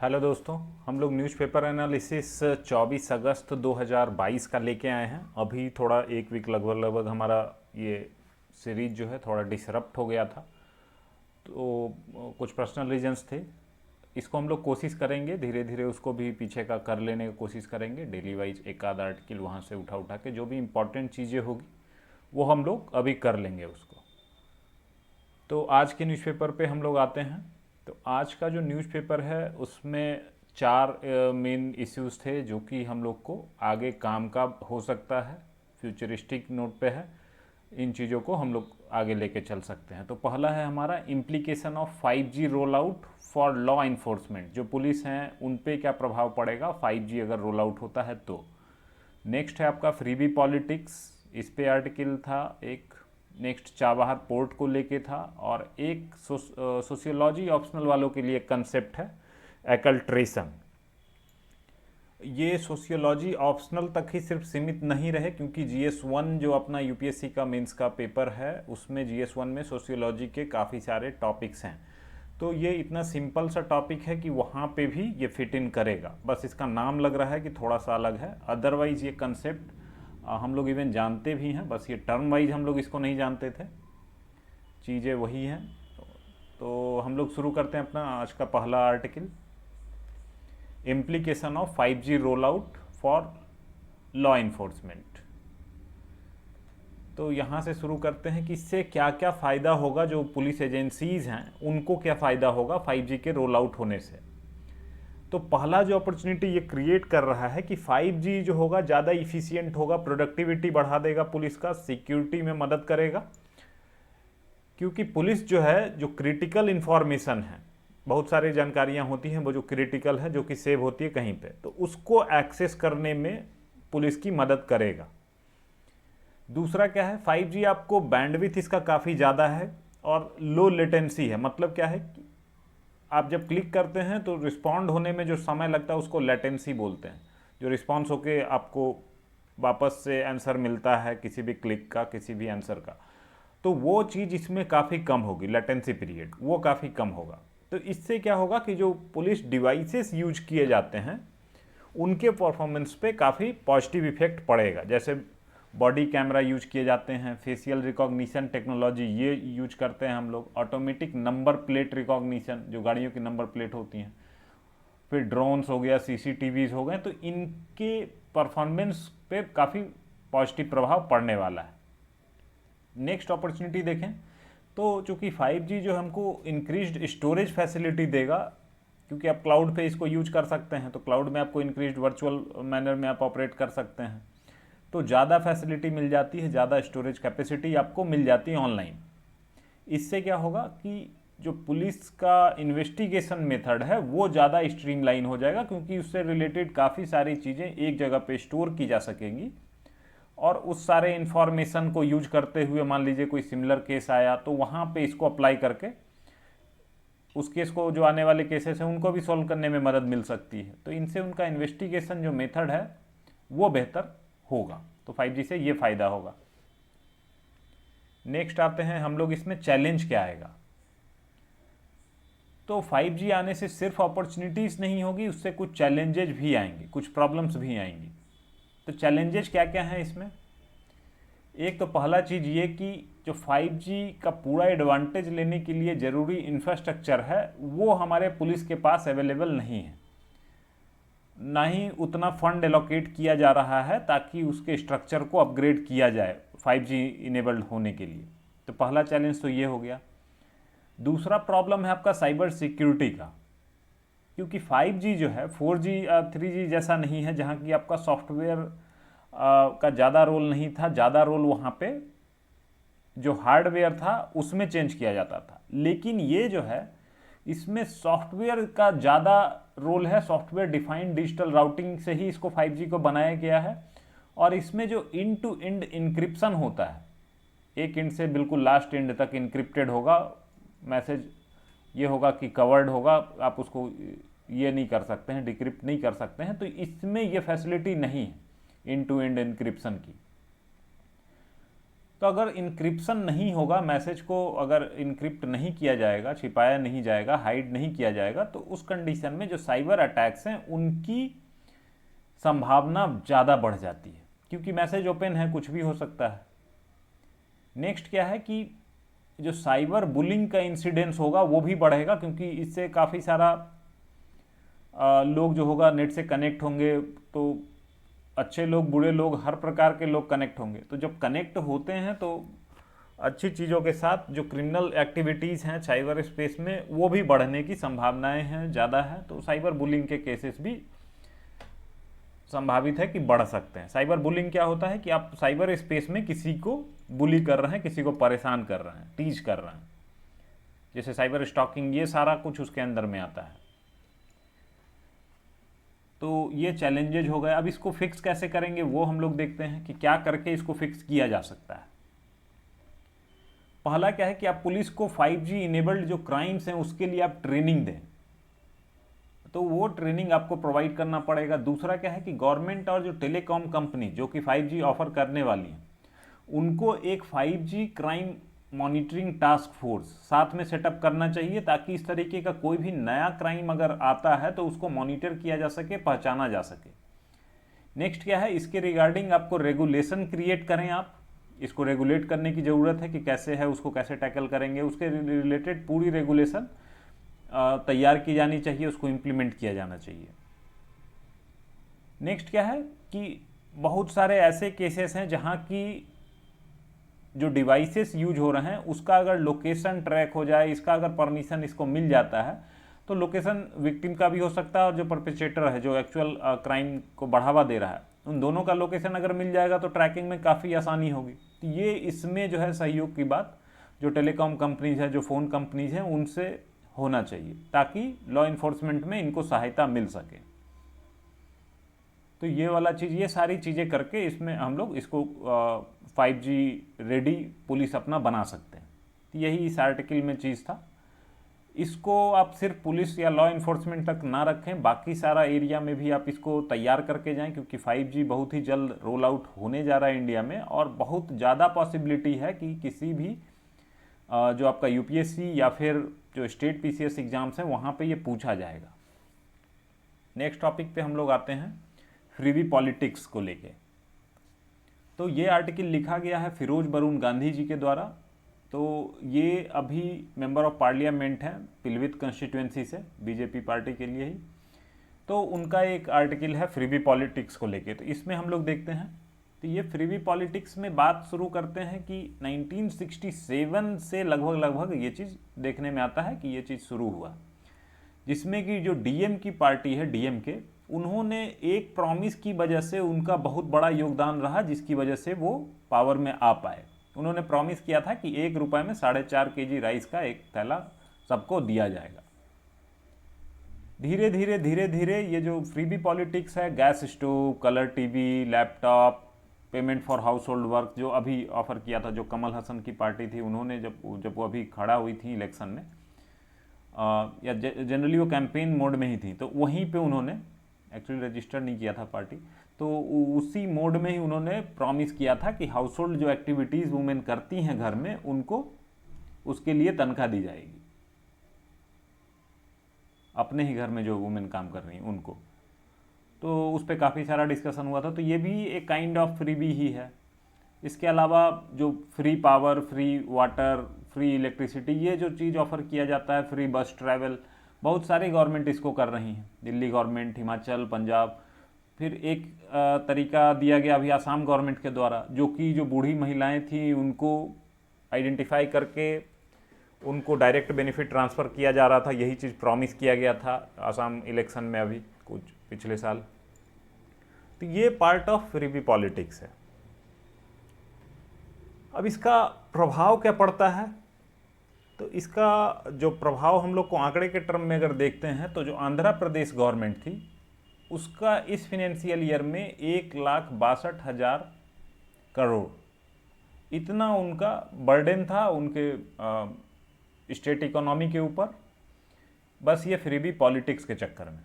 Hello दोस्तों, हम लोग न्यूज़पेपर एनालिसिस 24 अगस्त 2022 का लेके आए हैं। अभी थोड़ा एक वीक लगभग हमारा ये सीरीज जो है थोड़ा डिसरप्ट हो गया था, तो कुछ पर्सनल रीजंस थे। इसको हम लोग कोशिश करेंगे धीरे धीरे उसको भी पीछे का कर लेने की कोशिश करेंगे। डेली वाइज एक आध आर्टिकल वहाँ से उठा उठा के जो भी इम्पोर्टेंट चीज़ें होगी वो हम लोग अभी कर लेंगे उसको। तो आज के न्यूज़पेपर पे हम लोग आते हैं। तो आज का जो न्यूज़पेपर है उसमें चार मेन इश्यूज थे जो कि हम लोग को आगे काम का हो सकता है, फ्यूचरिस्टिक नोट पे है। इन चीज़ों को हम लोग आगे लेके चल सकते हैं। तो पहला है हमारा implication of 5G roll out for law enforcement. जो पुलिस हैं उन पे क्या प्रभाव पड़ेगा 5G अगर रोल आउट होता है तो। नेक्स्ट है आपका फ्रीबी पॉलिटिक्स, इस पे आर्टिकल था एक। नेक्स्ट चाबहार पोर्ट को लेके था, और एक सोशियोलॉजी ऑप्शनल वालों के लिए कंसेप्ट है एकल्ट्रेशन। ये सोशियोलॉजी ऑप्शनल तक ही सिर्फ सीमित नहीं रहे, क्योंकि GS1 जो अपना यूपीएससी का मेंस का पेपर है उसमें GS1 में सोशियोलॉजी के काफ़ी सारे टॉपिक्स हैं। तो ये इतना सिंपल सा टॉपिक है कि वहाँ पे भी ये फिट इन करेगा, बस इसका नाम लग रहा है कि थोड़ा सा अलग है। अदरवाइज ये कंसेप्ट हम लोग इवन जानते भी हैं, बस ये टर्म वाइज हम लोग इसको नहीं जानते थे, चीज़ें वही हैं। तो हम लोग शुरू करते हैं अपना आज का पहला article, implication of 5G roll out for law enforcement. तो यहाँ से शुरू करते हैं कि इससे क्या क्या फ़ायदा होगा, जो पुलिस एजेंसीज़ हैं उनको क्या फ़ायदा होगा 5G के रोल आउट होने से। तो पहला जो अपॉर्चुनिटी ये क्रिएट कर रहा है कि 5G जो होगा ज़्यादा इफ़िशियंट होगा, प्रोडक्टिविटी बढ़ा देगा पुलिस का, सिक्योरिटी में मदद करेगा। क्योंकि पुलिस जो है, जो क्रिटिकल इन्फॉर्मेशन है, बहुत सारी जानकारियाँ होती हैं वो जो क्रिटिकल है, जो कि सेव होती है कहीं पे, तो उसको एक्सेस करने में पुलिस की मदद करेगा। दूसरा क्या है, 5G आपको बैंडविथ इसका काफ़ी ज़्यादा है और लो लेटेंसी है। मतलब क्या है कि आप जब क्लिक करते हैं तो रिस्पॉन्ड होने में जो समय लगता है उसको लेटेंसी बोलते हैं। जो रिस्पॉन्स होके आपको वापस से आंसर मिलता है किसी भी क्लिक का, किसी भी आंसर का, तो वो चीज़ इसमें काफ़ी कम होगी, लेटेंसी पीरियड वो काफ़ी कम होगा। तो इससे क्या होगा कि जो पुलिस डिवाइसेस यूज किए जाते हैं उनके परफॉर्मेंस पे काफ़ी पॉजिटिव इफेक्ट पड़ेगा। जैसे बॉडी कैमरा यूज किए जाते हैं, फेशियल रिकॉग्निशन टेक्नोलॉजी ये यूज करते हैं हम लोग, ऑटोमेटिक नंबर प्लेट रिकॉग्निशन जो गाड़ियों की नंबर प्लेट होती हैं, फिर ड्रोन्स हो गया, CCTVs हो गए, तो इनके परफॉर्मेंस पे काफ़ी पॉजिटिव प्रभाव पड़ने वाला है। नेक्स्ट अपॉर्चुनिटी देखें तो चूंकि 5G जो हमको इंक्रीज्ड स्टोरेज फैसिलिटी देगा, क्योंकि आप क्लाउड पे इसको यूज कर सकते हैं, तो क्लाउड में आपको इंक्रीज्ड वर्चुअल मैनर में आप ऑपरेट कर सकते हैं, तो ज़्यादा फैसिलिटी मिल जाती है, ज़्यादा स्टोरेज कैपेसिटी आपको मिल जाती है ऑनलाइन। इससे क्या होगा कि जो पुलिस का इन्वेस्टिगेशन मेथड है वो ज़्यादा स्ट्रीमलाइन हो जाएगा, क्योंकि उससे रिलेटेड काफ़ी सारी चीज़ें एक जगह पे स्टोर की जा सकेंगी, और उस सारे इन्फॉर्मेशन को यूज करते हुए मान लीजिए कोई सिमिलर केस आया तो वहाँ पे इसको अप्लाई करके उस केस को, जो आने वाले केसेस हैं उनको भी सॉल्व करने में मदद मिल सकती है। तो इनसे उनका इन्वेस्टिगेशन जो मेथड है वो बेहतर होगा। तो 5G से ये फ़ायदा होगा। नेक्स्ट आते हैं हम लोग, इसमें चैलेंज क्या आएगा। तो 5G आने से सिर्फ अपॉर्चुनिटीज़ नहीं होगी, उससे कुछ चैलेंजेज भी आएंगी, कुछ प्रॉब्लम्स भी आएंगी। तो चैलेंजेज क्या क्या हैं इसमें। एक तो पहला चीज़ ये कि जो 5G का पूरा एडवांटेज लेने के लिए ज़रूरी इंफ्रास्ट्रक्चर है वो हमारे पुलिस के पास अवेलेबल नहीं है, ना ही उतना फंड एलोकेट किया जा रहा है ताकि उसके स्ट्रक्चर को अपग्रेड किया जाए 5G इनेबल्ड होने के लिए। तो पहला चैलेंज तो ये हो गया। दूसरा प्रॉब्लम है आपका साइबर सिक्योरिटी का, क्योंकि 5G जो है 4G 3G जैसा नहीं है, जहाँ की आपका सॉफ्टवेयर का ज़्यादा रोल नहीं था, ज़्यादा रोल वहाँ पे जो हार्डवेयर था उसमें चेंज किया जाता था। लेकिन ये जो है इसमें सॉफ्टवेयर का ज़्यादा रोल है, सॉफ्टवेयर डिफाइंड डिजिटल राउटिंग से ही इसको 5G को बनाया गया है। और इसमें जो इंड टू इंड इंक्रिप्शन होता है, एक इंड से बिल्कुल लास्ट इंड तक इंक्रिप्टेड होगा मैसेज, ये होगा कि कवर्ड होगा, आप उसको ये नहीं कर सकते हैं, डिक्रिप्ट नहीं कर सकते हैं। तो इसमें ये फैसिलिटी नहीं है इंड टू इंड इंक्रिप्शन की। तो अगर इनक्रिप्शन नहीं होगा, मैसेज को अगर इनक्रिप्ट नहीं किया जाएगा, छिपाया नहीं जाएगा, हाइड नहीं किया जाएगा, तो उस कंडीशन में जो साइबर अटैक्स हैं उनकी संभावना ज़्यादा बढ़ जाती है, क्योंकि मैसेज ओपन है, कुछ भी हो सकता है। नेक्स्ट क्या है कि जो साइबर बुलिंग का इंसिडेंस होगा वो भी बढ़ेगा, क्योंकि इससे काफ़ी सारा लोग जो होगा नेट से कनेक्ट होंगे, तो अच्छे लोग, बुरे लोग, हर प्रकार के लोग कनेक्ट होंगे। तो जब कनेक्ट होते हैं तो अच्छी चीज़ों के साथ जो क्रिमिनल एक्टिविटीज़ हैं साइबर स्पेस में वो भी बढ़ने की संभावनाएं हैं, ज़्यादा है। तो साइबर बुलिंग के केसेस भी संभावित है कि बढ़ सकते हैं। साइबर बुलिंग क्या होता है कि आप साइबर स्पेस में किसी को बुली कर रहे हैं, किसी को परेशान कर रहे हैं, टीज कर रहे हैं, जैसे साइबर स्टॉकिंग, ये सारा कुछ उसके अंदर में आता है। तो ये चैलेंजेज हो गए। अब इसको फिक्स कैसे करेंगे वो हम लोग देखते हैं कि क्या करके इसको फिक्स किया जा सकता है। पहला क्या है कि आप पुलिस को 5G इनेबल्ड जो क्राइम्स हैं उसके लिए आप ट्रेनिंग दें, तो वो ट्रेनिंग आपको प्रोवाइड करना पड़ेगा। दूसरा क्या है कि गवर्नमेंट और जो टेलीकॉम कंपनी जो कि 5G ऑफर करने वाली है उनको एक 5G crime monitoring task force साथ में सेटअप करना चाहिए, ताकि इस तरीके का कोई भी नया क्राइम अगर आता है तो उसको मॉनिटर किया जा सके, पहचाना जा सके। नेक्स्ट क्या है, इसके रिगार्डिंग आपको रेगुलेशन क्रिएट करें, आप इसको रेगुलेट करने की ज़रूरत है कि कैसे है, उसको कैसे टैकल करेंगे, उसके रिलेटेड पूरी रेगुलेशन तैयार की जानी चाहिए, उसको इम्प्लीमेंट किया जाना चाहिए। नेक्स्ट क्या है कि बहुत सारे ऐसे केसेस हैं जहां की जो डिवाइसेस यूज हो रहे हैं उसका अगर लोकेशन ट्रैक हो जाए, इसका अगर परमिशन इसको मिल जाता है, तो लोकेशन विक्टिम का भी हो सकता है और जो परपेट्रेटर है, जो एक्चुअल क्राइम को बढ़ावा दे रहा है, उन दोनों का लोकेशन अगर मिल जाएगा तो ट्रैकिंग में काफ़ी आसानी होगी। तो ये इसमें जो है सहयोग की बात जो टेलीकॉम कंपनीज है, जो फ़ोन कंपनीज हैं, उनसे होना चाहिए, ताकि लॉ इन्फोर्समेंट में इनको सहायता मिल सके। तो ये वाला चीज़, ये सारी चीज़ें करके इसमें हम लोग इसको 5G रेडी पुलिस अपना बना सकते हैं। तो यही इस आर्टिकल में चीज़ था। इसको आप सिर्फ पुलिस या लॉ इन्फोर्समेंट तक ना रखें, बाकी सारा एरिया में भी आप इसको तैयार करके जाएं, क्योंकि 5G बहुत ही जल्द रोल आउट होने जा रहा है इंडिया में, और बहुत ज़्यादा पॉसिबिलिटी है कि किसी भी जो आपका UPSC या फिर जो स्टेट PCS एग्जाम्स हैं वहाँ पे ये पूछा जाएगा। नेक्स्ट टॉपिक पे हम लोग आते हैं फ्रीबी पॉलिटिक्स को लेके। तो ये आर्टिकल लिखा गया है फिरोज बरून गांधी जी के द्वारा। तो ये अभी मेंबर ऑफ पार्लियामेंट हैं पिलवित कंस्टिट्यूएंसी से, बीजेपी पार्टी के लिए ही। तो उनका एक आर्टिकल है फ्रीबी पॉलिटिक्स को लेके। तो इसमें हम लोग देखते हैं, तो ये फ्रीबी पॉलिटिक्स में बात शुरू करते हैं कि 1967 से लगभग ये चीज़ देखने में आता है कि ये चीज़ शुरू हुआ, जिसमें कि जो डीएम की पार्टी है, DMK, उन्होंने एक प्रॉमिस की वजह से उनका बहुत बड़ा योगदान रहा, जिसकी वजह से वो पावर में आ पाए। उन्होंने प्रॉमिस किया था कि 1 रुपये में 4.5 kg राइस का एक थैला सबको दिया जाएगा। धीरे धीरे ये जो फ्रीबी पॉलिटिक्स है, gas stove, colour TV, laptop, payment for house hold work जो अभी ऑफर किया था, जो कमल हसन की पार्टी थी, उन्होंने जब वो अभी खड़ा हुई थी इलेक्शन में, या जनरली वो कैंपेन मोड में ही थी, तो वहीं पे उन्होंने एक्चुअली रजिस्टर नहीं किया था पार्टी, तो उसी मोड में ही उन्होंने प्रॉमिस किया था कि हाउस होल्ड जो एक्टिविटीज़ वुमेन करती हैं घर में, उनको उसके लिए तनख्वाह दी जाएगी, अपने ही घर में जो वुमेन काम कर रही हैं उनको। तो उस पर काफ़ी सारा डिस्कशन हुआ था। तो ये भी एक काइंड ऑफ फ्रीबी ही है। इसके अलावा जो free power, free water, free electricity, ये जो चीज़ ऑफर किया जाता है, फ्री बस ट्रैवल, बहुत सारी गवर्नमेंट इसको कर रही हैं, दिल्ली गवर्नमेंट, हिमाचल, पंजाब। फिर एक तरीका दिया गया अभी आसाम गवर्नमेंट के द्वारा, जो कि जो बूढ़ी महिलाएं थी उनको आइडेंटिफाई करके उनको डायरेक्ट बेनिफिट ट्रांसफ़र किया जा रहा था। यही चीज़ प्रॉमिस किया गया था आसाम इलेक्शन में अभी कुछ पिछले साल। तो ये पार्ट ऑफ फ्रीबी पॉलिटिक्स है। अब इसका प्रभाव क्या पड़ता है, तो इसका जो प्रभाव हम लोग को आंकड़े के टर्म में अगर देखते हैं, तो जो आंध्र प्रदेश गवर्नमेंट थी उसका इस फिनेंशियल ईयर में 1,62,000 करोड़ इतना उनका बर्डन था उनके स्टेट इकोनॉमी के ऊपर, बस ये फ्रीबी पॉलिटिक्स के चक्कर में।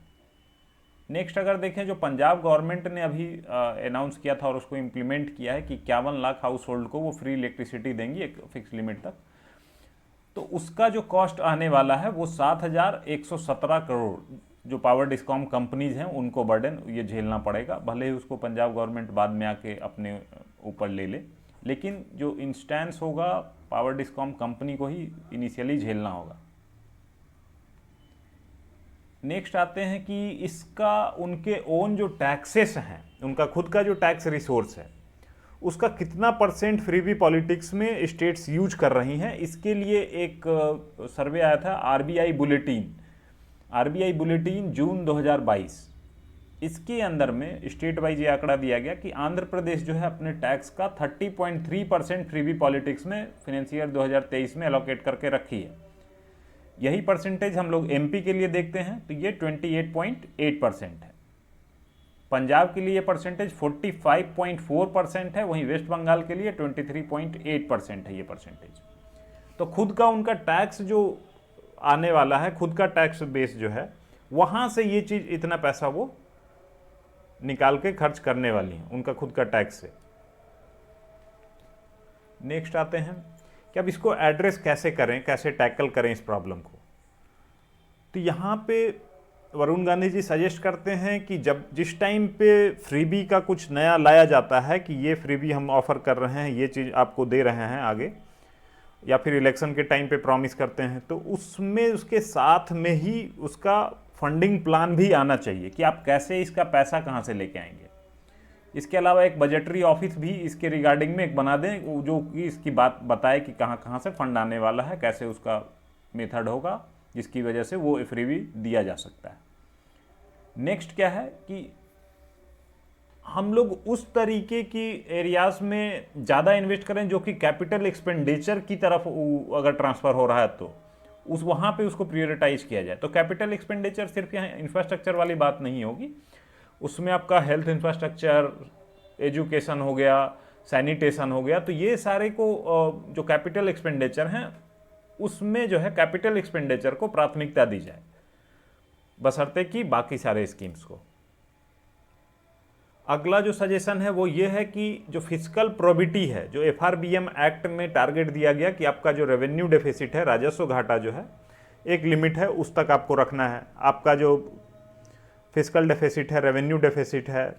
नेक्स्ट अगर देखें, जो पंजाब गवर्नमेंट ने अभी अनाउंस किया था और उसको इम्प्लीमेंट किया है कि 51 लाख हाउस होल्ड को वो फ्री इलेक्ट्रिसिटी देंगी एक फिक्स लिमिट तक, तो उसका जो कॉस्ट आने वाला है वो 7,117 करोड़ जो पावर डिस्कॉम कंपनीज हैं उनको बर्डन ये झेलना पड़ेगा। भले ही उसको पंजाब गवर्नमेंट बाद में आके अपने ऊपर ले ले, लेकिन जो इंस्टेंस होगा पावर डिस्कॉम कंपनी को ही इनिशियली झेलना होगा। नेक्स्ट आते हैं कि इसका उनके ओन जो टैक्सेस हैं, उनका खुद का जो टैक्स रिसोर्स है, उसका कितना परसेंट फ्रीबी पॉलिटिक्स में स्टेट्स यूज कर रही हैं। इसके लिए एक सर्वे आया था आरबीआई बुलेटिन जून 2022। इसके अंदर में स्टेट वाइज ये आंकड़ा दिया गया कि आंध्र प्रदेश जो है अपने टैक्स का 30.3% फ्रीबी पॉलिटिक्स में फाइनेंशियल 2023 में एलोकेट करके रखी है। यही परसेंटेज हम लोग एमपी के लिए देखते हैं तो ये 28.8% है। पंजाब के लिए ये परसेंटेज 45.4% है, वहीं वेस्ट बंगाल के लिए 23.8% है ये परसेंटेज। तो खुद का उनका टैक्स जो आने वाला है, खुद का टैक्स बेस जो है, वहां से ये चीज इतना पैसा वो निकाल के खर्च करने वाली है उनका खुद का टैक्स से। नेक्स्ट आते हैं कि अब इसको एड्रेस कैसे करें, कैसे टैकल करें इस प्रॉब्लम को। तो यहाँ पे वरुण गांधी जी सजेस्ट करते हैं कि जब जिस टाइम पे फ्रीबी का कुछ नया लाया जाता है कि ये फ्रीबी हम ऑफर कर रहे हैं, ये चीज़ आपको दे रहे हैं आगे, या फिर इलेक्शन के टाइम पे प्रॉमिस करते हैं, तो उसमें उसके साथ में ही उसका फंडिंग प्लान भी आना चाहिए कि आप कैसे इसका पैसा कहाँ से लेके आएंगे। इसके अलावा एक बजटरी ऑफिस भी इसके रिगार्डिंग में एक बना दें जो कि इसकी बात बताए कि कहाँ कहाँ से फंड आने वाला है, कैसे उसका मेथड होगा जिसकी वजह से वो फ्रीबी दिया जा सकता है। नेक्स्ट क्या है कि हम लोग उस तरीके की एरियाज में ज़्यादा इन्वेस्ट करें जो कि कैपिटल एक्सपेंडिचर की तरफ अगर ट्रांसफ़र हो रहा है तो उस वहाँ पे उसको प्रायोरिटाइज किया जाए। तो कैपिटल एक्सपेंडिचर सिर्फ यहाँ इंफ्रास्ट्रक्चर वाली बात नहीं होगी, उसमें आपका हेल्थ इंफ्रास्ट्रक्चर, एजुकेशन हो गया, सैनिटेशन हो गया, तो ये सारे को जो कैपिटल एक्सपेंडिचर हैं उसमें जो है कैपिटल एक्सपेंडिचर को प्राथमिकता दी जाए, बशर्ते कि बाकी सारे स्कीम्स को। अगला जो सजेशन है वो ये है कि जो फिस्कल प्रोबिटी है, जो एफआरबीएम एक्ट में टारगेट दिया गया कि आपका जो रेवेन्यू डेफिसिट है, राजस्व घाटा जो है, एक लिमिट है उस तक आपको रखना है। आपका जो फिस्कल डेफिसिट है, रेवेन्यू डेफिसिट है,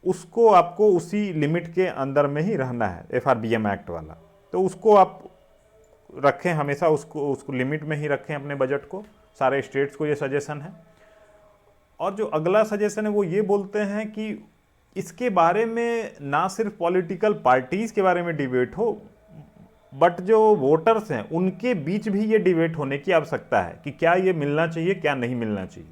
उसको आपको उसी लिमिट के अंदर में ही रहना है, एफआरबीएम एक्ट वाला। तो उसको आप रखें हमेशा, उसको लिमिट में ही रखें अपने बजट को। सारे स्टेट्स को ये सजेशन है। और जो अगला सजेशन है वो ये बोलते हैं कि इसके बारे में ना सिर्फ पॉलिटिकल पार्टीज के बारे में डिबेट हो, बट जो वोटर्स हैं उनके बीच भी ये डिबेट होने की आवश्यकता है कि क्या ये मिलना चाहिए, क्या नहीं मिलना चाहिए।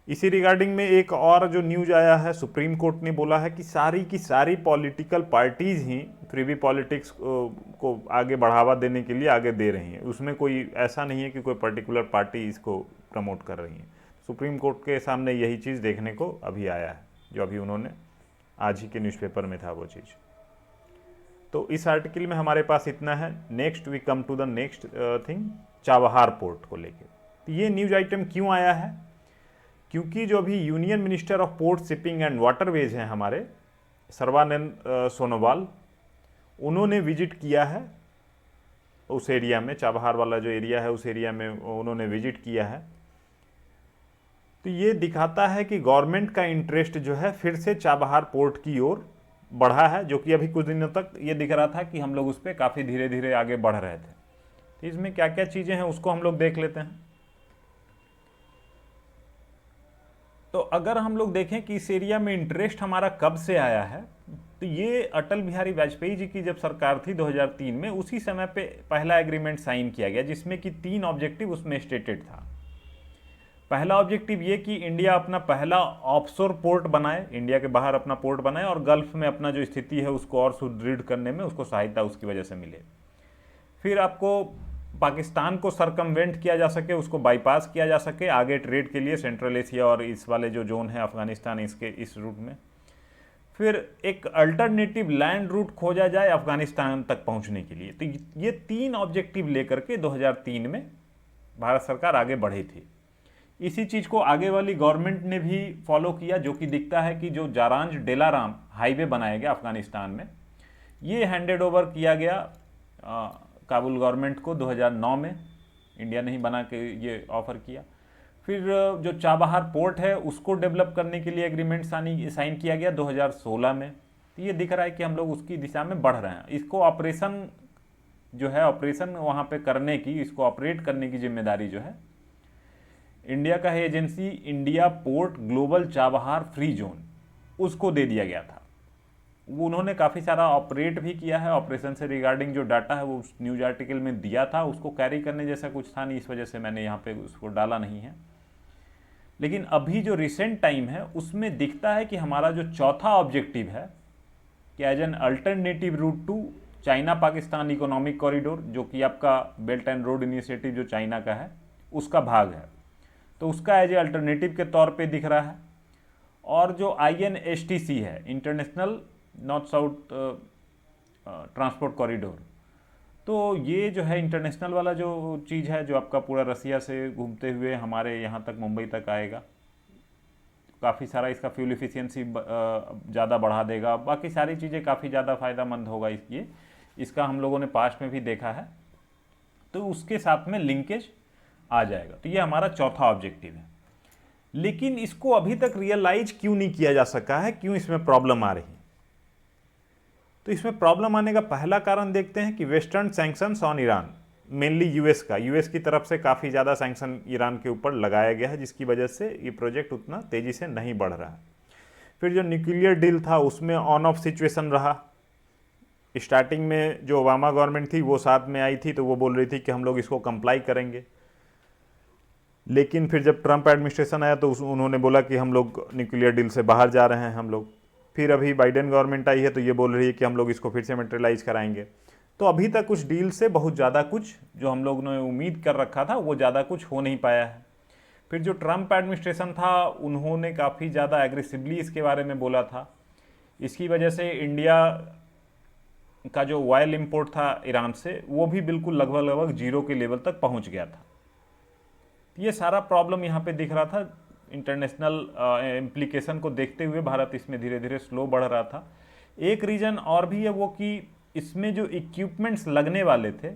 इसी रिगार्डिंग में एक और जो न्यूज आया है, सुप्रीम कोर्ट ने बोला है कि सारी की सारी पॉलिटिकल पार्टीज ही फ्रीबी पॉलिटिक्स को आगे बढ़ावा देने के लिए आगे दे रही हैं। उसमें कोई ऐसा नहीं है कि कोई पर्टिकुलर पार्टी इसको प्रमोट कर रही है। सुप्रीम कोर्ट के सामने यही चीज़ देखने को अभी आया है, जो अभी उन्होंने आज ही के न्यूज़पेपर में था वो चीज़। तो इस आर्टिकल में हमारे पास इतना है। Next we come to the next thing, Chabahar port को लेके। तो ये न्यूज आइटम क्यों आया है? क्योंकि जो अभी union minister of port, shipping and waterways हैं हमारे, सर्बानंद सोनोवाल, उन्होंने विजिट किया है उस एरिया में, चाबहार वाला जो एरिया है उस एरिया में उन्होंने विजिट किया है। तो ये दिखाता है कि गवर्नमेंट का इंटरेस्ट जो है फिर से चाबहार पोर्ट की ओर बढ़ा है, जो कि अभी कुछ दिनों तक ये दिख रहा था कि हम लोग उस पर काफ़ी धीरे धीरे आगे बढ़ रहे थे। तो इसमें क्या क्या चीज़ें हैं उसको हम लोग देख लेते हैं। तो अगर हम लोग देखें कि इस एरिया में इंटरेस्ट हमारा कब से आया है, तो ये अटल बिहारी वाजपेयी जी की जब सरकार थी 2003 में, उसी समय पे पहला एग्रीमेंट साइन किया गया जिसमें कि 3 ऑब्जेक्टिव उसमें स्टेटेड था। पहला ऑब्जेक्टिव ये कि इंडिया अपना पहला ऑफशोर पोर्ट बनाए, इंडिया के बाहर अपना पोर्ट बनाए और गल्फ में अपना जो स्थिति है उसको और सुदृढ़ करने में उसको सहायता उसकी वजह से मिले। फिर आपको पाकिस्तान को सरकमवेंट किया जा सके, उसको बाईपास किया जा सके आगे ट्रेड के लिए, सेंट्रल एशिया और इस वाले जो जोन है अफगानिस्तान, इसके इस रूट में। फिर एक अल्टरनेटिव लैंड रूट खोजा जाए अफगानिस्तान तक पहुंचने के लिए। तो ये 3 ऑब्जेक्टिव लेकर के 2003 में भारत सरकार आगे बढ़ी थी। इसी चीज़ को आगे वाली गवर्नमेंट ने भी फॉलो किया, जो कि दिखता है कि जो जारांज डेलाराम हाईवे बनाया गया अफगानिस्तान में, ये हैंडेड ओवर किया गया काबुल गवर्नमेंट को 2009 में। इंडिया ने ही बना के ये ऑफ़र किया। फिर जो चाबहार पोर्ट है उसको डेवलप करने के लिए एग्रीमेंट साइन किया गया 2016 में। तो ये दिख रहा है कि हम लोग उसकी दिशा में बढ़ रहे हैं। इसको ऑपरेशन जो है, ऑपरेशन वहाँ पे करने की, इसको ऑपरेट करने की जिम्मेदारी जो है इंडिया का है agency India port global Chabahar free zone, उसको दे दिया गया था। वो उन्होंने काफ़ी सारा ऑपरेट भी किया है। ऑपरेशन से रिगार्डिंग जो डाटा है वो उस न्यूज आर्टिकल में दिया था, उसको कैरी करने जैसा कुछ था नहीं, इस वजह से मैंने यहाँ पे उसको डाला नहीं है। लेकिन अभी जो रिसेंट टाइम है उसमें दिखता है कि हमारा जो चौथा ऑब्जेक्टिव है कि as an alternative route to China Pakistan economic corridor, जो कि आपका बेल्ट एंड रोड इनिशिएटिव जो चाइना का है उसका भाग है, तो उसका एज ए अल्टरनेटिव के तौर पे दिख रहा है। और जो INSTC है, international north south transport corridor, तो ये जो है इंटरनेशनल वाला जो चीज़ है, जो आपका पूरा रसिया से घूमते हुए हमारे यहाँ तक मुंबई तक आएगा, काफ़ी सारा इसका फ्यूल इफिशियंसी ज़्यादा बढ़ा देगा, बाकी सारी चीज़ें काफ़ी ज़्यादा फ़ायदेमंद होगा इसका हम लोगों ने पास्ट में भी देखा है, तो उसके साथ में लिंकेज आ जाएगा। तो ये हमारा चौथा ऑब्जेक्टिव है। लेकिन इसको अभी तक रियलाइज क्यों नहीं किया जा सका है, क्यों इसमें प्रॉब्लम आ रही है? तो इसमें प्रॉब्लम आने का पहला कारण देखते हैं कि western sanctions on Iran, mainly US की तरफ से काफ़ी ज़्यादा सैंक्शन ईरान के ऊपर लगाया गया है, जिसकी वजह से ये प्रोजेक्ट उतना तेज़ी से नहीं बढ़ रहा है। फिर जो न्यूक्लियर डील था उसमें ऑन ऑफ सिचुएशन रहा। स्टार्टिंग में जो ओबामा गवर्नमेंट थी वो साथ में आई थी, तो वो बोल रही थी कि हम लोग इसको कंप्लाई करेंगे, लेकिन फिर जब ट्रंप एडमिनिस्ट्रेशन आया तो उन्होंने बोला कि हम लोग न्यूक्लियर डील से बाहर जा रहे हैं हम लोग। फिर अभी बाइडेन गवर्नमेंट आई है तो ये बोल रही है कि हम लोग इसको फिर से मटेरियलाइज कराएंगे। तो अभी तक उस डील से बहुत ज़्यादा कुछ जो हम लोग ने उम्मीद कर रखा था वो ज़्यादा कुछ हो नहीं पाया है। फिर जो ट्रंप एडमिनिस्ट्रेशन था उन्होंने काफ़ी ज़्यादा एग्रेसिवली इसके बारे में बोला था। इसकी वजह से इंडिया का जो ऑयल इम्पोर्ट था ईरान से वो भी बिल्कुल लगभग जीरो के लेवल तक पहुँच गया था। ये सारा प्रॉब्लम यहाँ पे दिख रहा था। इंटरनेशनल इम्प्लीकेशन को देखते हुए भारत इसमें धीरे धीरे स्लो बढ़ रहा था। एक रीज़न और भी है वो कि इसमें जो इक्विपमेंट्स लगने वाले थे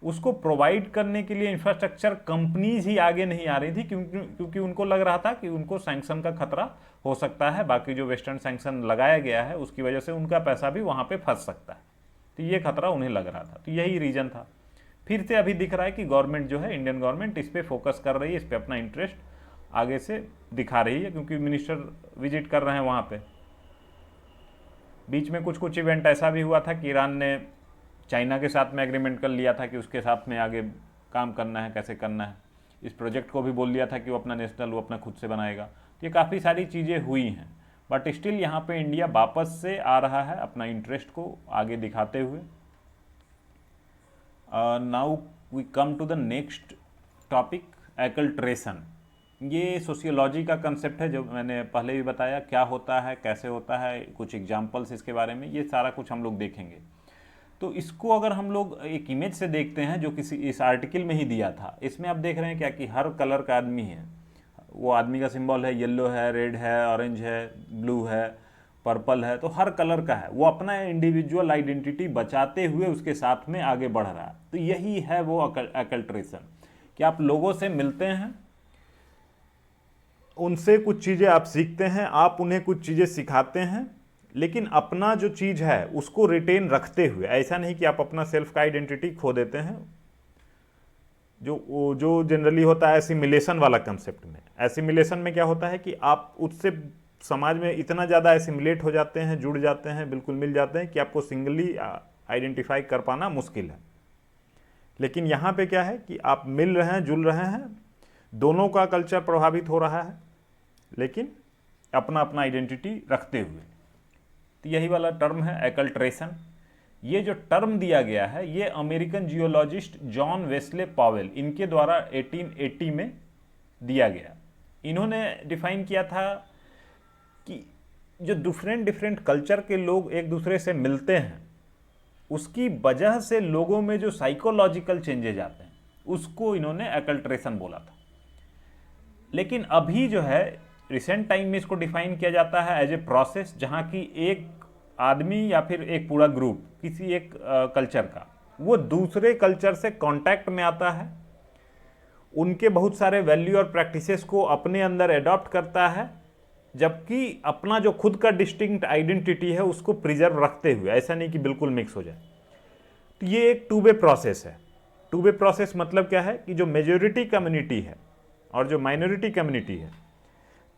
उसको प्रोवाइड करने के लिए इंफ्रास्ट्रक्चर कंपनीज ही आगे नहीं आ रही थी, क्योंकि उनको लग रहा था कि उनको सैंक्शन का खतरा हो सकता है, बाकी जो वेस्टर्न सैंक्शन लगाया गया है उसकी वजह से उनका पैसा भी वहाँ पे फंस सकता है, तो ये खतरा उन्हें लग रहा था। तो यही रीज़न था। फिर से अभी दिख रहा है कि गवर्नमेंट जो है, इंडियन गवर्नमेंट इस पर फोकस कर रही है, इस पर अपना इंटरेस्ट आगे से दिखा रही है, क्योंकि मिनिस्टर विजिट कर रहे हैं वहाँ पे। बीच में कुछ इवेंट ऐसा भी हुआ था कि ईरान ने चाइना के साथ में एग्रीमेंट कर लिया था कि उसके साथ में आगे काम करना है, कैसे करना है। इस प्रोजेक्ट को भी बोल दिया था कि वो अपना नेशनल वो अपना खुद से बनाएगा। तो ये काफ़ी सारी चीज़ें हुई हैं, बट स्टिल यहाँ पे इंडिया वापस से आ रहा है अपना इंटरेस्ट को आगे दिखाते हुए। Now we come to the next topic, acculturation. ये सोशियोलॉजी का कंसेप्ट है, जो मैंने पहले भी बताया क्या होता है, कैसे होता है, कुछ एग्जांपल्स इसके बारे में, ये सारा कुछ हम लोग देखेंगे। तो इसको अगर हम लोग एक इमेज से देखते हैं जो किसी इस आर्टिकल में ही दिया था, इसमें आप देख रहे हैं क्या कि हर कलर का आदमी है, वो आदमी का सिंबल है, येलो है, रेड है, ऑरेंज है, ब्लू है, पर्पल है, तो हर कलर का है, वो अपना इंडिविजुअल आइडेंटिटी बचाते हुए उसके साथ में आगे बढ़ रहा है। तो यही है वो एक्लट्रेशन, कि आप लोगों से मिलते हैं, उनसे कुछ चीज़ें आप सीखते हैं, आप उन्हें कुछ चीज़ें सिखाते हैं, लेकिन अपना जो चीज़ है उसको रिटेन रखते हुए। ऐसा नहीं कि आप अपना सेल्फ का आइडेंटिटी खो देते हैं, जो जनरली होता है एसिमिलेशन वाला कंसेप्ट में। एसिमिलेशन में क्या होता है कि आप उससे समाज में इतना ज़्यादा एसिमिलेट हो जाते हैं, जुड़ जाते हैं, बिल्कुल मिल जाते हैं कि आपको सिंगली आइडेंटिफाई कर पाना मुश्किल है। लेकिन यहाँ पे क्या है कि आप मिल रहे हैं, जुल रहे हैं, दोनों का कल्चर प्रभावित हो रहा है, लेकिन अपना अपना आइडेंटिटी रखते हुए। तो यही वाला टर्म है एक्लट्रेशन। ये जो टर्म दिया गया है ये American geologist John Wesley Powell, इनके द्वारा 1880 में दिया गया। इन्होंने डिफाइन किया था कि जो डिफरेंट कल्चर के लोग एक दूसरे से मिलते हैं उसकी वजह से लोगों में जो साइकोलॉजिकल चेंजेज आते हैं उसको इन्होंने एक्लट्रेशन बोला था। लेकिन अभी जो है रिसेंट टाइम में इसको डिफाइन किया जाता है एज ए प्रोसेस, जहाँ की एक आदमी या फिर एक पूरा ग्रुप किसी एक कल्चर का वो दूसरे कल्चर से कांटेक्ट में आता है, उनके बहुत सारे वैल्यू और प्रैक्टिसेस को अपने अंदर एडॉप्ट करता है, जबकि अपना जो खुद का डिस्टिंक्ट आइडेंटिटी है उसको प्रिजर्व रखते हुए, ऐसा नहीं कि बिल्कुल मिक्स हो जाए। तो ये एक टू वे प्रोसेस है। टू वे प्रोसेस मतलब क्या है कि जो मेजोरिटी कम्युनिटी है और जो माइनॉरिटी कम्युनिटी है,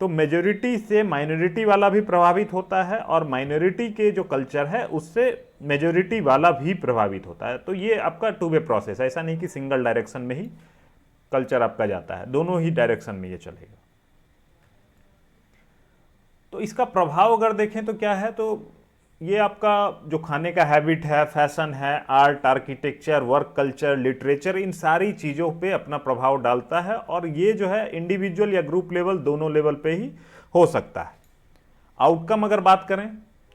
तो मेजोरिटी से माइनॉरिटी वाला भी प्रभावित होता है और माइनॉरिटी के जो कल्चर है उससे मेजोरिटी वाला भी प्रभावित होता है। तो ये आपका टू वे प्रोसेस है, ऐसा नहीं कि सिंगल डायरेक्शन में ही कल्चर आपका जाता है, दोनों ही डायरेक्शन में ये चलेगा। तो इसका प्रभाव अगर देखें तो क्या है, तो ये आपका जो खाने का हैबिट है, फैशन है, art, architecture, work culture, literature, इन सारी चीज़ों पे अपना प्रभाव डालता है। और ये जो है इंडिविजुअल या ग्रुप लेवल दोनों लेवल पे ही हो सकता है। आउटकम अगर बात करें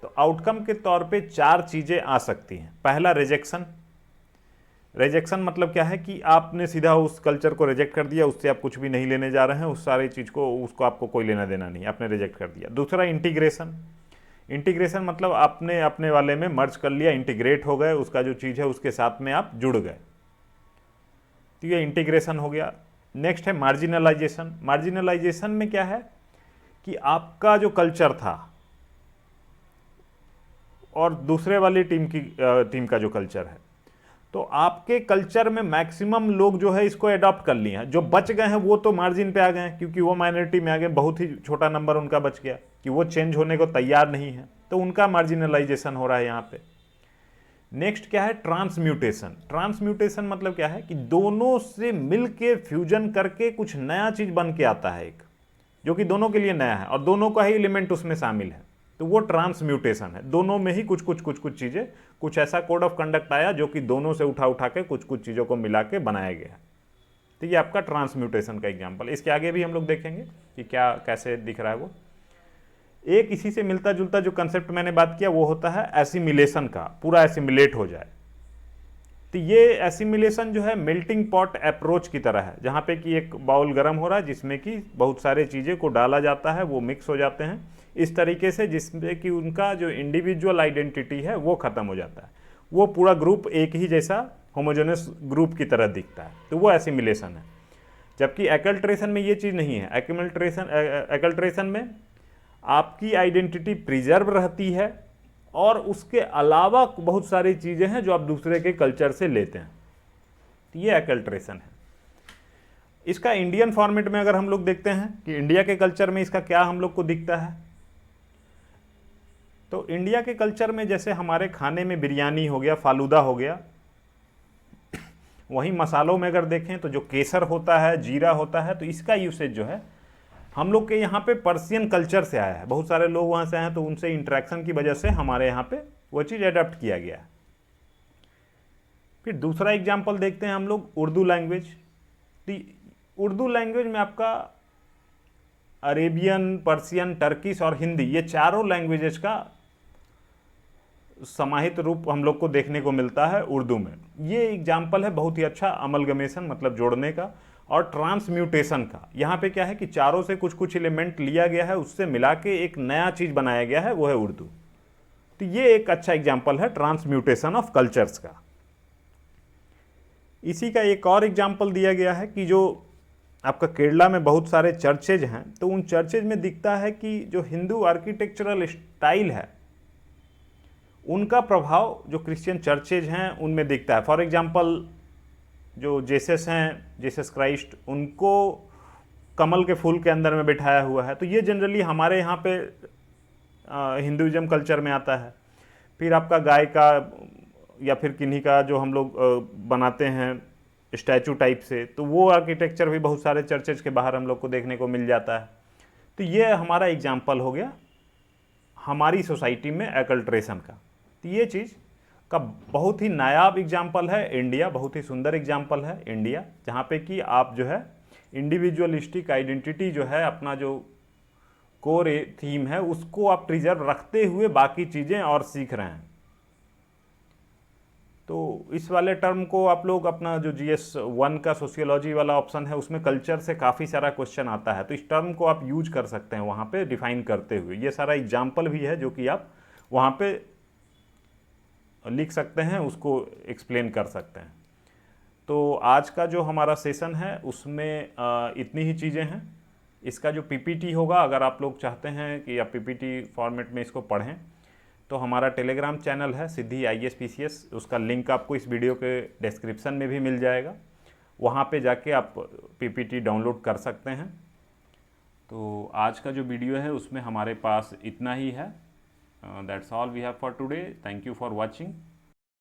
तो आउटकम के तौर पे 4 चीज़ें आ सकती हैं। पहला, रिजेक्शन। रिजेक्शन मतलब क्या है कि आपने सीधा उस कल्चर को रिजेक्ट कर दिया, उससे आप कुछ भी नहीं लेने जा रहे हैं, उस सारी चीज़ को, उसको आपको कोई लेना देना नहीं, आपने रिजेक्ट कर दिया। दूसरा, इंटीग्रेशन। इंटीग्रेशन मतलब आपने अपने वाले में मर्ज कर लिया, इंटीग्रेट हो गए, उसका जो चीज़ है उसके साथ में आप जुड़ गए, तो ये इंटीग्रेशन हो गया। नेक्स्ट है मार्जिनलाइजेशन। मार्जिनलाइजेशन में क्या है कि आपका जो कल्चर था और दूसरे वाली टीम का जो कल्चर है, तो आपके कल्चर में मैक्सिमम लोग जो है इसको अडॉप्ट कर लिए हैं, जो बच गए हैं वो तो मार्जिन पे आ गए हैं क्योंकि वो माइनॉरिटी में आ गए, बहुत ही छोटा नंबर उनका बच गया कि वो चेंज होने को तैयार नहीं है, तो उनका मार्जिनलाइजेशन हो रहा है यहाँ पे। नेक्स्ट क्या है, ट्रांसम्यूटेशन। ट्रांसम्यूटेशन मतलब क्या है कि दोनों से मिल के फ्यूजन करके कुछ नया चीज बन के आता है, एक जो कि दोनों के लिए नया है और दोनों का ही एलिमेंट उसमें शामिल है, तो वो ट्रांसम्यूटेशन है। दोनों में ही कुछ कुछ चीज़ें, कुछ ऐसा कोड ऑफ कंडक्ट आया जो कि दोनों से उठा के कुछ चीज़ों को मिला के बनाया गया। तो ये आपका ट्रांसम्यूटेशन का एग्जांपल। इसके आगे भी हम लोग देखेंगे कि क्या कैसे दिख रहा है वो। एक इसी से मिलता जुलता जो कंसेप्ट मैंने बात किया वो होता है एसिमिलेशन का, पूरा एसिमिलेट हो जाए। तो ये एसिमिलेशन जो है मेल्टिंग पॉट अप्रोच की तरह है, जहाँ पे कि एक बाउल गर्म हो रहा है जिसमें कि बहुत सारे चीज़ें को डाला जाता है, वो मिक्स हो जाते हैं इस तरीके से जिसमें कि उनका जो इंडिविजुअल आइडेंटिटी है वो ख़त्म हो जाता है, वो पूरा ग्रुप एक ही जैसा होमोजेनस ग्रुप की तरह दिखता है, तो वो एसिमिलेशन है। जबकि एक्लट्रेशन में ये चीज़ नहीं है। एक्लट्रेशन में आपकी आइडेंटिटी प्रिजर्व रहती है और उसके अलावा बहुत सारी चीज़ें हैं जो आप दूसरे के कल्चर से लेते हैं, तो ये एक्लट्रेशन है। इसका इंडियन फॉर्मेट में अगर हम लोग देखते हैं कि इंडिया के कल्चर में इसका क्या हम लोग को दिखता है, तो इंडिया के कल्चर में जैसे हमारे खाने में बिरयानी हो गया, फालूदा हो गया, वहीं मसालों में अगर देखें तो जो केसर होता है, जीरा होता है, तो इसका यूसेज जो है हम लोग के यहाँ पे पर्शियन कल्चर से आया है। बहुत सारे लोग वहाँ से आए हैं तो उनसे इंटरेक्शन की वजह से हमारे यहाँ पे वो चीज़ अडॉप्ट किया गया है। फिर दूसरा एग्जाम्पल देखते हैं हम लोग, उर्दू लैंग्वेज। तो उर्दू लैंग्वेज में आपका अरेबियन, पर्शियन, टर्किश और हिंदी, ये चारों लैंग्वेजेस का समाहित रूप हम लोग को देखने को मिलता है उर्दू में। ये एग्जाम्पल है बहुत ही अच्छा अमलगमेशन मतलब जोड़ने का और ट्रांसम्यूटेशन का। यहाँ पे क्या है कि चारों से कुछ एलिमेंट लिया गया है, उससे मिला के एक नया चीज़ बनाया गया है, वो है उर्दू। तो ये एक अच्छा एग्जाम्पल है ट्रांसम्यूटेशन ऑफ कल्चर्स का। इसी का एक और एग्जाम्पल दिया गया है कि जो आपका केरला में बहुत सारे चर्चेज हैं, तो उन चर्चेज में दिखता है कि जो हिंदू आर्किटेक्चरल स्टाइल है उनका प्रभाव जो क्रिश्चियन चर्चेज हैं उनमें दिखता है। फॉर एग्जांपल जो जेसस हैं, जेसस क्राइस्ट, उनको कमल के फूल के अंदर में बिठाया हुआ है, तो ये जनरली हमारे यहाँ पे हिंदुइज्म कल्चर में आता है। फिर आपका गाय का या फिर किन्हीं का जो हम लोग बनाते हैं स्टैचू टाइप से, तो वो आर्किटेक्चर भी बहुत सारे चर्चेज के बाहर हम लोग को देखने को मिल जाता है। तो ये हमारा एग्जाम्पल हो गया हमारी सोसाइटी में एक्लट्रेशन का। तो ये चीज़ का बहुत ही नायाब एग्जाम्पल है इंडिया, बहुत ही सुंदर एग्जाम्पल है इंडिया, जहाँ पे कि आप जो है इंडिविजुअलिस्टिक आइडेंटिटी जो है, अपना जो कोर थीम है उसको आप प्रिजर्व रखते हुए बाकी चीज़ें और सीख रहे हैं। तो इस वाले टर्म को आप लोग अपना जो GS1 का सोशियोलॉजी वाला ऑप्शन है उसमें कल्चर से काफ़ी सारा क्वेश्चन आता है, तो इस टर्म को आप यूज कर सकते हैं वहाँ पे डिफाइन करते हुए। ये सारा एग्जाम्पल भी है जो कि आप वहाँ पे लिख सकते हैं, उसको एक्सप्लेन कर सकते हैं। तो आज का जो हमारा सेशन है उसमें इतनी ही चीज़ें हैं। इसका जो PPT होगा, अगर आप लोग चाहते हैं कि आप PPT फॉर्मेट में इसको पढ़ें, तो हमारा टेलीग्राम चैनल है सिद्धि IAS PCS, उसका लिंक आपको इस वीडियो के डिस्क्रिप्शन में भी मिल जाएगा। वहाँ पे जाके आप PPT डाउनलोड कर सकते हैं। तो आज का जो वीडियो है उसमें हमारे पास इतना ही है। That's all we have for today. Thank you for watching.